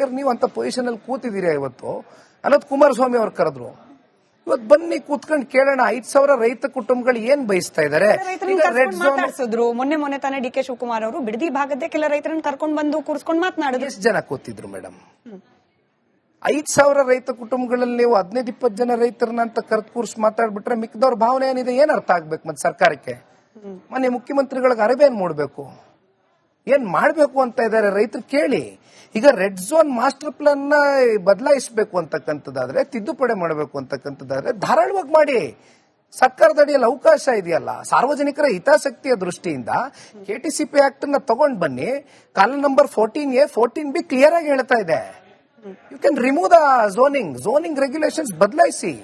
ಯಾಕಂದ್ರೆ ನೀವು ಅಂತ ಪೊಸಿಷನ್ ಅಲ್ಲಿ ಕೂತಿದ್ದೀರಾ ಇವತ್ತು ಅನ್ನೋದು ಕುಮಾರಸ್ವಾಮಿ ಅವ್ರು ಕರೆದ್ರು. ಇವತ್ತು ಬನ್ನಿ ಕೂತ್ಕೊಂಡು ಕೇಳೋಣ 5,000 ರೈತ ಕುಟುಂಬಗಳು ಏನ್ ಬಯಸ್ತಾ ಇದಾರೆ. ಮೊನ್ನೆ ತಾನೇ ಡಿ ಕೆ ಶಿವಕುಮಾರ್ ಅವರು ಬಿಡದಿ ಭಾಗದ ಕೆಲ ರೈತರನ್ನ ಕರ್ಕೊಂಡು ಬಂದು ಕೂರಿಸ್ಕೊಂಡು ಮಾತನಾಡಿದ್ರು. ಎಷ್ಟು ಜನ ಕೂತಿದ್ರು ಮೇಡಮ್? 5,000 ರೈತ ಕುಟುಂಬಗಳಲ್ಲಿ ನೀವು 15-20 ಜನ ರೈತರನ್ನ ಅಂತ ಕರೆದು ಕೂರ್ಸಿ ಮಾತಾಡ್ಬಿಟ್ರೆ ಮಿಕ್ಕದವ್ರ ಭಾವನೆ ಏನಿದೆ, ಏನ್ ಅರ್ಥ ಆಗ್ಬೇಕು ಮತ್ತೆ ಸರ್ಕಾರಕ್ಕೆ? ಮೊನ್ನೆ ಮುಖ್ಯಮಂತ್ರಿಗಳಿಗೆ ಅರಿವೇನ್ ಮೂಡ್ಬೇಕು, ಏನ್ ಮಾಡ್ಬೇಕು ಅಂತ ಇದಾರೆ ರೈತರು ಕೇಳಿ. ಈಗ ರೆಡ್ ಝೋನ್ ಮಾಸ್ಟರ್ ಪ್ಲಾನ್ ನ ಬದಲಾಯಿಸಬೇಕು ಅಂತಕ್ಕಂಥದ್ದಾದ್ರೆ, ತಿದ್ದುಪಡಿ ಮಾಡಬೇಕು ಅಂತಕ್ಕಂಥದ್ದಾದ್ರೆ ಧಾರಾಳವಾಗಿ ಮಾಡಿ. ಸರ್ಕಾರದ ಅಡಿಯಲ್ಲಿ ಅವಕಾಶ ಇದೆಯಲ್ಲ. ಸಾರ್ವಜನಿಕರ ಹಿತಾಸಕ್ತಿಯ ದೃಷ್ಟಿಯಿಂದ ಕೆಟಿಸಿಪಿ ಆಕ್ಟ್ ನ ತಗೊಂಡ್ ಬನ್ನಿ. ಕಾನೂನು ನಂಬರ್ 14A 14B ಕ್ಲಿಯರ್ ಆಗಿ ಹೇಳ್ತಾ ಇದೆ, you can remove the zoning regulations ಬದಲಾಯಿಸಿ,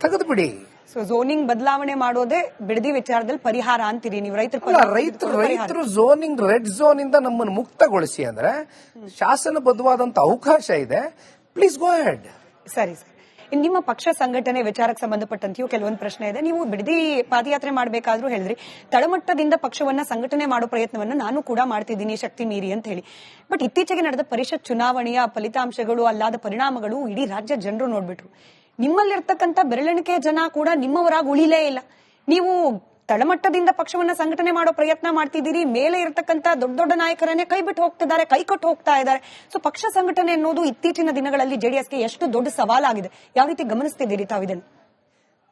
ತೆಗೆದು ಬಿಡಿ. ಸೊ ಝೋನಿಂಗ್ ಬದಲಾವಣೆ ಮಾಡೋದೇ ಬಿಡದಿ ವಿಚಾರದಲ್ಲಿ ಪರಿಹಾರ ಅಂತೀರಿ ನೀವು? ರೈತರು ಝೋನಿಂಗ್ ರೆಡ್ ಝೋನ್ ಇಂದ ನಮ್ಮನ್ನು ಮುಕ್ತಗೊಳಿಸಿ ಅಂದ್ರೆ ಶಾಸನಬದ್ಧವಾದಂತ ಅವಕಾಶ ಇದೆ. Please go head. ಸರಿ ಸರ್, ನಿಮ್ಮ ಪಕ್ಷ ಸಂಘಟನೆ ವಿಚಾರಕ್ಕೆ ಸಂಬಂಧಪಟ್ಟಂತೆಯೂ ಕೆಲವೊಂದು ಪ್ರಶ್ನೆ ಇದೆ. ನೀವು ಬಿಡದಿ ಪಾದಯಾತ್ರೆ ಮಾಡಬೇಕಾದ್ರೂ ಹೇಳಿದ್ರಿ, ತಳಮಟ್ಟದಿಂದ ಪಕ್ಷವನ್ನ ಸಂಘಟನೆ ಮಾಡೋ ಪ್ರಯತ್ನವನ್ನು ನಾನು ಕೂಡ ಮಾಡ್ತಿದ್ದೀನಿ ಶಕ್ತಿ ಮೀರಿ ಅಂತ ಹೇಳಿ. ಬಟ್ ಇತ್ತೀಚೆಗೆ ನಡೆದ ಪರಿಷತ್ ಚುನಾವಣೆಯ ಫಲಿತಾಂಶಗಳು, ಅಲ್ಲಾದ ಪರಿಣಾಮಗಳು ಇಡೀ ರಾಜ್ಯ ಜನರು ನೋಡ್ಬಿಟ್ರು. ನಿಮ್ಮಲ್ಲಿರ್ತಕ್ಕಂಥ ಬೆರಳೆಣಿಕೆಯ ಜನ ಕೂಡ ನಿಮ್ಮವರಾಗಿ ಉಳಿಲೇ ಇಲ್ಲ. ನೀವು ತಳಮಟ್ಟದಿಂದ ಪಕ್ಷವನ್ನ ಸಂಘಟನೆ ಮಾಡೋ ಪ್ರಯತ್ನ ಮಾಡ್ತಿದ್ದೀರಿ, ಮೇಲೆ ಇರತಕ್ಕಂತ ದೊಡ್ಡ ದೊಡ್ಡ ನಾಯಕರನ್ನೇ ಕೈ ಬಿಟ್ಟು ಹೋಗ್ತಿದ್ದಾರೆ, ಕೈ ಕೊಟ್ಟು ಹೋಗ್ತಾ ಇದ್ದಾರೆ. ಸೊ ಪಕ್ಷ ಸಂಘಟನೆ ಅನ್ನೋದು ಇತ್ತೀಚಿನ ದಿನಗಳಲ್ಲಿ ಜೆಡಿಎಸ್ಗೆ ಎಷ್ಟು ದೊಡ್ಡ ಸವಾಲಾಗಿದೆ, ಯಾವ ರೀತಿ ಗಮನಿಸ್ತಿದ್ದೀರಿ ತಾವಿದನ್ನು?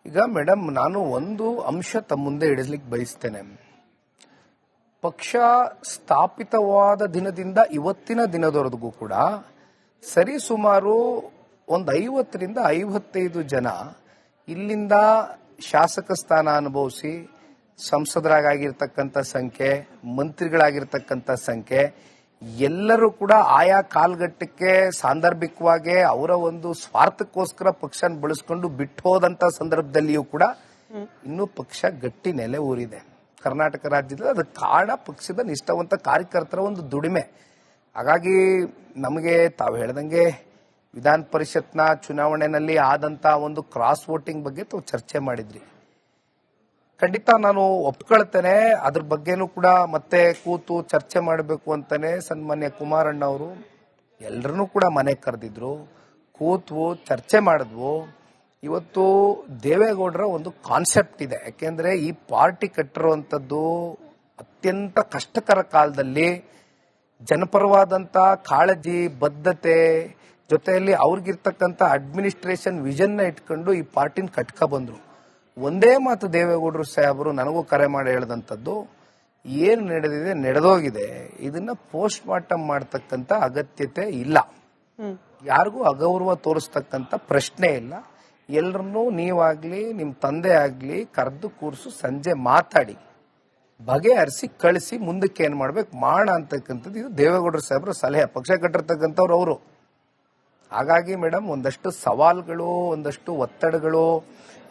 ಈಗ ಮೇಡಮ್, ನಾನು ಒಂದು ಅಂಶ ತಮ್ಮ ಮುಂದೆ ಇಡಲಿಕ್ಕೆ ಬಯಸ್ತೇನೆ. ಪಕ್ಷ ಸ್ಥಾಪಿತವಾದ ದಿನದಿಂದ ಇವತ್ತಿನ ದಿನದವರೆಗೂ ಕೂಡ ಸರಿಸುಮಾರು ಒಂದು 50ರಿಂದ 55 ಜನ ಇಲ್ಲಿಂದ ಶಾಸಕ ಸ್ಥಾನ ಅನುಭವಿಸಿ ಸಂಸದರಾಗಿರ್ತಕ್ಕಂಥ ಸಂಖ್ಯೆ, ಮಂತ್ರಿಗಳಾಗಿರ್ತಕ್ಕಂಥ ಸಂಖ್ಯೆ, ಎಲ್ಲರೂ ಕೂಡ ಆಯಾ ಕಾಲ್ಗಟ್ಟಕ್ಕೆ ಸಾಂದರ್ಭಿಕವಾಗಿ ಅವರ ಒಂದು ಸ್ವಾರ್ಥಕ್ಕೋಸ್ಕರ ಪಕ್ಷ ಬಳಸ್ಕೊಂಡು ಬಿಟ್ಟು ಹೋದಂತ ಸಂದರ್ಭದಲ್ಲಿಯೂ ಕೂಡ ಇನ್ನೂ ಪಕ್ಷ ಗಟ್ಟಿ ನೆಲೆ ಊರಿದೆ ಕರ್ನಾಟಕ ರಾಜ್ಯದಲ್ಲಿ. ಅದಕ್ಕೆ ಕಾರಣ ಪಕ್ಷದ ನಿಷ್ಠಾವಂತ ಕಾರ್ಯಕರ್ತರ ಒಂದು ದುಡಿಮೆ. ಹಾಗಾಗಿ ನಮಗೆ ತಾವು ಹೇಳ್ದಂಗೆ ವಿಧಾನ ಪರಿಷತ್ನ ಚುನಾವಣೆಯಲ್ಲಿ ಆದಂತ ಒಂದು ಕ್ರಾಸ್ ವೋಟಿಂಗ್ ಬಗ್ಗೆ ತಾವು ಚರ್ಚೆ ಮಾಡಿದ್ರಿ. ಖಂಡಿತ ನಾನು ಒಪ್ಕೊಳ್ತೇನೆ, ಅದ್ರ ಬಗ್ಗೆನೂ ಕೂಡ ಮತ್ತೆ ಕೂತು ಚರ್ಚೆ ಮಾಡಬೇಕು ಅಂತಾನೆ ಸನ್ಮಾನ್ಯ ಕುಮಾರಣ್ಣ ಅವರು ಎಲ್ಲರನ್ನೂ ಕೂಡ ಮನೆಗೆ ಕರೆದಿದ್ರು, ಕೂತ್ವು, ಚರ್ಚೆ ಮಾಡಿದ್ವು. ಇವತ್ತು ದೇವೇಗೌಡರ ಒಂದು ಕಾನ್ಸೆಪ್ಟ್ ಇದೆ. ಯಾಕೆಂದ್ರೆ ಈ ಪಾರ್ಟಿ ಕಟ್ಟಿರುವಂತದ್ದು ಅತ್ಯಂತ ಕಷ್ಟಕರ ಕಾಲದಲ್ಲಿ ಜನಪರವಾದಂತ ಕಾಳಜಿ, ಬದ್ಧತೆ ಜೊತೆಯಲ್ಲಿ ಅವ್ರಿಗಿರ್ತಕ್ಕಂಥ ಅಡ್ಮಿನಿಸ್ಟ್ರೇಷನ್ ವಿಷನ್ ನ ಇಟ್ಕೊಂಡು ಈ ಪಾರ್ಟಿನ ಕಟ್ಕ ಬಂದ್ರು. ಒಂದೇ ಮಾತು ದೇವೇಗೌಡರು ಸಾಹೇಬರು ನನಗೂ ಕರೆ ಮಾಡಿ ಹೇಳಿದಂಥದ್ದು, ಏನು ನಡೆದಿದೆ ನಡೆದೋಗಿದೆ, ಇದನ್ನ ಪೋಸ್ಟ್ ಮಾರ್ಟಮ್ ಮಾಡ್ತಕ್ಕಂಥ ಅಗತ್ಯತೆ ಇಲ್ಲ, ಯಾರಿಗೂ ಅಗೌರವ ತೋರಿಸ್ತಕ್ಕಂಥ ಪ್ರಶ್ನೆ ಇಲ್ಲ. ಎಲ್ಲರನ್ನೂ ನೀವಾಗ್ಲಿ ನಿಮ್ಮ ತಂದೆ ಆಗ್ಲಿ ಕರೆದು ಕೂರಿಸು, ಸಂಜೆ ಮಾತಾಡಿ ಬಗೆಹರಿಸಿ ಕಳಿಸಿ ಮುಂದಕ್ಕೆ ಏನ್ ಮಾಡ್ಬೇಕು ಮಾಡೋಣ ಅಂತಕ್ಕಂಥದ್ದು ಇದು ದೇವೇಗೌಡರು ಸಾಹೇಬರ ಸಲಹೆ. ಪಕ್ಷ ಕಟ್ಟಿರ್ತಕ್ಕಂಥವ್ರು ಅವರು. ಹಾಗಾಗಿ ಮೇಡಮ್, ಒಂದಷ್ಟು ಸವಾಲ್ಗಳು, ಒಂದಷ್ಟು ಒತ್ತಡಗಳು,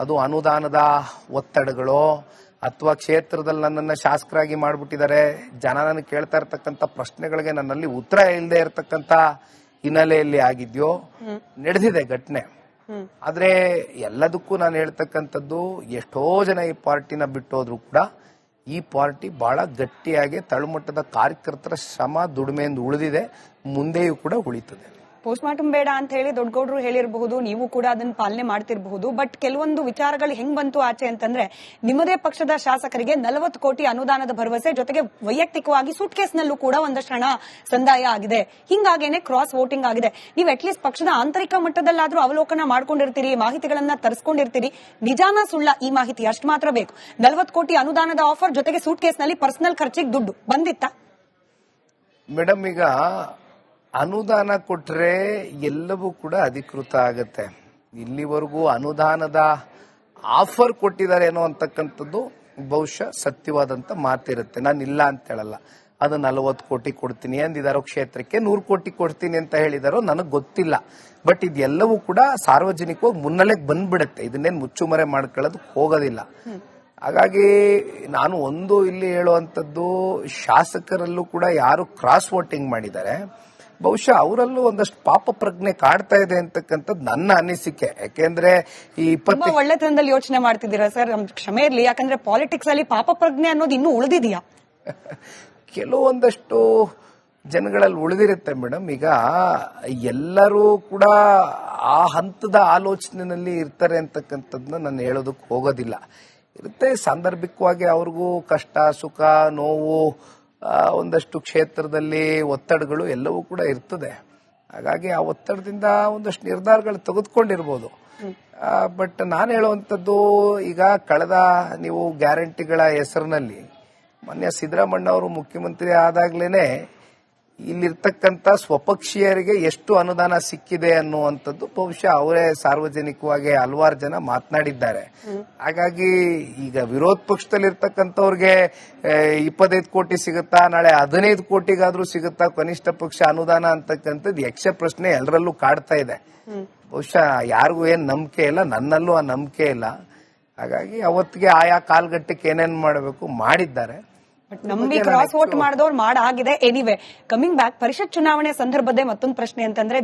ಅದು ಅನುದಾನದ ಒತ್ತಡಗಳು ಅಥವಾ ಕ್ಷೇತ್ರದಲ್ಲಿ ನನ್ನನ್ನು ಶಾಸಕರಾಗಿ ಮಾಡ್ಬಿಟ್ಟಿದ್ದಾರೆ, ಜನ ನನ್ನ ಕೇಳ್ತಾ ಇರ್ತಕ್ಕಂಥ ಪ್ರಶ್ನೆಗಳಿಗೆ ನನ್ನಲ್ಲಿ ಉತ್ತರ ಇಲ್ಲದೆ ಇರತಕ್ಕಂಥ ಹಿನ್ನೆಲೆಯಲ್ಲಿ ಆಗಿದ್ಯೋ ನಡೆದಿದೆ ಘಟನೆ. ಆದ್ರೆ ಎಲ್ಲದಕ್ಕೂ ನಾನು ಹೇಳ್ತಕ್ಕಂಥದ್ದು, ಎಷ್ಟೋ ಜನ ಈ ಪಾರ್ಟಿನ ಬಿಟ್ಟೋದ್ರು ಕೂಡ ಈ ಪಾರ್ಟಿ ಬಹಳ ಗಟ್ಟಿಯಾಗಿ ತಳಮಟ್ಟದ ಕಾರ್ಯಕರ್ತರ ಶ್ರಮ ದುಡಿಮೆಯಿಂದ ಉಳಿದಿದೆ, ಮುಂದೆಯೂ ಕೂಡ ಉಳಿತದೆ. ಪೋಸ್ಟ್ ಮಾರ್ಟಮ್ ಬೇಡ ಅಂತ ಹೇಳಿ ದೊಡ್ಡಗೌಡರು ಹೇಳಿರಬಹುದು, ನೀವು ಕೂಡ ಅದನ್ನ ಪಾಲನೆ ಮಾಡ್ತಿರಬಹುದು. ಬಟ್ ಕೆಲವೊಂದು ವಿಚಾರಗಳು ಹೆಂಗ್ ಬಂತು ಆಚೆ ಅಂತಂದ್ರೆ, ನಿಮ್ಮದೇ ಪಕ್ಷದ ಶಾಸಕರಿಗೆ 40 ಕೋಟಿ ಅನುದಾನದ ಭರವಸೆ, ಜೊತೆಗೆ ವೈಯಕ್ತಿಕವಾಗಿ ಸೂಟ್ ಕೇಸ್ನಲ್ಲೂ ಕೂಡ ಒಂದಷ್ಟು ಹಣ ಸಂದಾಯ ಆಗಿದೆ. ಹಿಂಗಾಗೇನೆ ಕ್ರಾಸ್ ವೋಟಿಂಗ್ ಆಗಿದೆ. ನೀವು ಅಟ್ಲೀಸ್ಟ್ ಪಕ್ಷದ ಆಂತರಿಕ ಮಟ್ಟದಲ್ಲಾದ್ರೂ ಅವಲೋಕನ ಮಾಡ್ಕೊಂಡಿರ್ತೀರಿ, ಮಾಹಿತಿಗಳನ್ನ ತರಿಸ್ಕೊಂಡಿರ್ತೀರಿ. ನಿಜಾನ ಸುಳ್ಳ ಈ ಮಾಹಿತಿ ಅಷ್ಟು ಮಾತ್ರ ಬೇಕು. 40 ಕೋಟಿ ಅನುದಾನದ ಆಫರ್ ಜೊತೆಗೆ ಸೂಟ್ ಕೇಸ್ನಲ್ಲಿ ಪರ್ಸನಲ್ ಖರ್ಚಿಗೆ ದುಡ್ಡು ಬಂದಿತ್ತ ಮೇಡಮ್? ಈಗ ಅನುದಾನ ಕೊಟ್ರೆ ಎಲ್ಲವೂ ಕೂಡ ಅಧಿಕೃತ ಆಗತ್ತೆ. ಇಲ್ಲಿವರೆಗೂ ಅನುದಾನದ ಆಫರ್ ಕೊಟ್ಟಿದ್ದಾರೆ ಏನೋ ಅಂತಕ್ಕಂಥದ್ದು ಬಹುಶಃ ಸತ್ಯವಾದಂತ ಮಾತಿರುತ್ತೆ. ನಾನು ಇಲ್ಲ ಅಂತ ಹೇಳಲ್ಲ. ಅದು 40 ಕೋಟಿ ಕೊಡ್ತೀನಿ ಅಂದಿದಾರೋ, ಕ್ಷೇತ್ರಕ್ಕೆ 100 ಕೋಟಿ ಕೊಡ್ತೀನಿ ಅಂತ ಹೇಳಿದಾರೋ ನನಗೆ ಗೊತ್ತಿಲ್ಲ. ಬಟ್ ಇದೆಲ್ಲವೂ ಕೂಡ ಸಾರ್ವಜನಿಕವಾಗಿ ಮುನ್ನೆಲೆಗೆ ಬಂದ್ಬಿಡುತ್ತೆ. ಇದನ್ನೇನು ಮುಚ್ಚುಮರೆ ಮಾಡ್ಕೊಳ್ಳೋದಕ್ಕೆ ಹೋಗೋದಿಲ್ಲ. ಹಾಗಾಗಿ ನಾನು ಒಂದು ಇಲ್ಲಿ ಹೇಳುವಂಥದ್ದು, ಶಾಸಕರಲ್ಲೂ ಕೂಡ ಯಾರು ಕ್ರಾಸ್ ವೋಟಿಂಗ್ ಮಾಡಿದ್ದಾರೆ ಬಹುಶಃ ಅವರಲ್ಲೂ ಒಂದಷ್ಟು ಪಾಪ ಪ್ರಜ್ಞೆ ಕಾಡ್ತಾ ಇದೆ ಅಂತಕ್ಕಂಥದ್ದು ನನ್ನ ಅನಿಸಿಕೆ. ಯಾಕೆಂದ್ರೆ ಈ ಒಳ್ಳೆತನದಲ್ಲಿ ಯೋಚನೆ ಮಾಡ್ತಿದ್ದೀರಾ ಸರ್? ಕ್ಷಮೆ ಇರ್ಲಿ, ಯಾಕಂದ್ರೆ ಪಾಲಿಟಿಕ್ಸ್ ಅಲ್ಲಿ ಪಾಪ ಪ್ರಜ್ಞೆ ಅನ್ನೋದು ಇನ್ನೂ ಉಳಿದಿದೆಯಾ? ಕೆಲವೊಂದಷ್ಟು ಜನಗಳಲ್ಲಿ ಉಳಿದಿರುತ್ತೆ ಮೇಡಮ್. ಈಗ ಎಲ್ಲರೂ ಕೂಡ ಆ ಹಂತದ ಆಲೋಚನೆಯಲ್ಲಿ ಇರ್ತಾರೆ ಅಂತಕ್ಕಂಥದ್ದನ್ನ ನಾನು ಹೇಳೋದಕ್ಕೆ ಹೋಗೋದಿಲ್ಲ. ಇರುತ್ತೆ, ಸಾಂದರ್ಭಿಕವಾಗಿ ಅವ್ರಿಗೂ ಕಷ್ಟ ಸುಖ ನೋವು ಒಂದಷ್ಟು ಕ್ಷೇತ್ರದಲ್ಲಿ ಒತ್ತಡಗಳು ಎಲ್ಲವೂ ಕೂಡ ಇರ್ತದೆ. ಹಾಗಾಗಿ ಆ ಒತ್ತಡದಿಂದ ಒಂದಷ್ಟು ನಿರ್ಧಾರಗಳು ತೆಗೆದುಕೊಂಡಿರ್ಬೋದು. ಬಟ್ ನಾನು ಹೇಳುವಂಥದ್ದು, ಈಗ ಕಳೆದ ನೀವು ಗ್ಯಾರಂಟಿಗಳ ಹೆಸರಿನಲ್ಲಿ ಮೊನ್ನೆ ಸಿದ್ದರಾಮಣ್ಣ ಅವರು ಮುಖ್ಯಮಂತ್ರಿ ಆದಾಗ್ಲೇನೆ ಇಲ್ಲಿರ್ತಕ್ಕಂಥ ಸ್ವಪಕ್ಷೀಯರಿಗೆ ಎಷ್ಟು ಅನುದಾನ ಸಿಕ್ಕಿದೆ ಅನ್ನುವಂಥದ್ದು ಬಹುಶಃ ಅವರೇ ಸಾರ್ವಜನಿಕವಾಗಿ ಹಲವಾರು ಜನ ಮಾತನಾಡಿದ್ದಾರೆ. ಹಾಗಾಗಿ ಈಗ ವಿರೋಧ ಪಕ್ಷದಲ್ಲಿರ್ತಕ್ಕಂಥವ್ರಿಗೆ 25 ಕೋಟಿ ಸಿಗುತ್ತಾ, ನಾಳೆ 15 ಕೋಟಿಗಾದ್ರೂ ಸಿಗುತ್ತಾ ಕನಿಷ್ಠ ಪಕ್ಷ ಅನುದಾನ ಅಂತಕ್ಕಂಥದ್ದು ಯಕ್ಷ ಪ್ರಶ್ನೆ ಎಲ್ಲರಲ್ಲೂ ಕಾಡ್ತಾ ಇದೆ. ಬಹುಶಃ ಯಾರಿಗೂ ಏನ್ ನಂಬಿಕೆ ಇಲ್ಲ, ನನ್ನಲ್ಲೂ ಆ ನಂಬಿಕೆ ಇಲ್ಲ. ಹಾಗಾಗಿ ಅವತ್ತಿಗೆ ಆಯಾ ಕಾಲ್ಗಟ್ಟಕ್ಕೆ ಏನೇನ್ ಮಾಡಬೇಕು ಮಾಡಿದ್ದಾರೆ. ಬಟ್ ನಂಬಿ ಕ್ರಾಸ್ ವೋಟ್ ಮಾಡಿದವ್ರು ಮಾಡಾಗಿದೆ. ಎನಿವೆ, ಕಮಿಂಗ್ ಬ್ಯಾಕ್, ಪರಿಷತ್ ಚುನಾವಣೆ ಸಂದರ್ಭದೇ ಮತ್ತೊಂದು ಪ್ರಶ್ನೆ ಅಂತಂದ್ರೆ